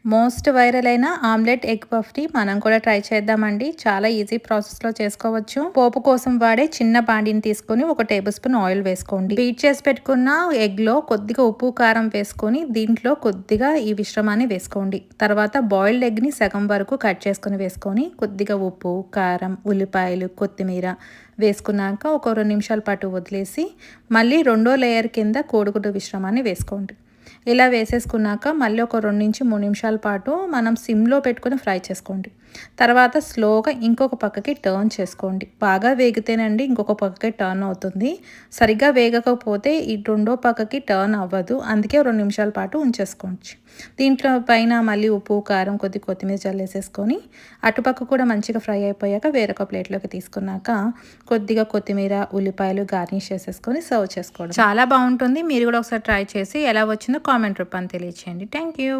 Most viral అయిన omelette egg పఫ్ని మనం కూడా ట్రై చేద్దామండి. చాలా ఈజీ ప్రాసెస్లో చేసుకోవచ్చు. పోపు కోసం వాడే చిన్న బాండిని తీసుకొని 1 టేబుల్ స్పూన్ ఆయిల్ వేసుకోండి. బీట్ చేసి పెట్టుకున్న ఎగ్లో కొద్దిగా ఉప్పు కారం వేసుకొని దీంట్లో కొద్దిగా ఈ మిశ్రమాన్ని వేసుకోండి. తర్వాత బాయిల్డ్ ఎగ్ని సగం వరకు కట్ చేసుకుని వేసుకొని కొద్దిగా ఉప్పు, కారం, ఉల్లిపాయలు, కొత్తిమీర వేసుకున్నాక ఒక 2 నిమిషాల పాటు వదిలేసి మళ్ళీ రెండో లేయర్ కింద కోడిగుడ్డు మిశ్రమాన్ని వేసుకోండి. ఇలా వేసేసుకున్నాక మళ్ళీ ఒక 2-3 నిమిషాల పాటు మనం సిమ్లో పెట్టుకొని ఫ్రై చేసుకోండి. తర్వాత స్లోగా ఇంకొక పక్కకి టర్న్ చేసుకోండి. బాగా వేగితేనండి ఇంకొక పక్కకి టర్న్ అవుతుంది. సరిగ్గా వేగకపోతే ఈ రెండో పక్కకి టర్న్ అవ్వదు. అందుకే 2 నిమిషాల పాటు ఉంచేసుకోవచ్చు. దీంట్లో పైన మళ్ళీ ఉప్పు, కారం, కొత్తిమీర జల్లేసేసుకొని అటుపక్క కూడా మంచిగా ఫ్రై అయిపోయాక వేరొక ప్లేట్లోకి తీసుకున్నాక కొద్దిగా కొత్తిమీర, ఉల్లిపాయలు గార్నిష్ చేసేసుకొని సర్వ్ చేసుకోవడం. చాలా బాగుంటుంది. మీరు కూడా ఒకసారి ట్రై చేసి ఎలా వచ్చిందో కామెంట్ రూపాన్ని తెలియచేయండి. Thank you.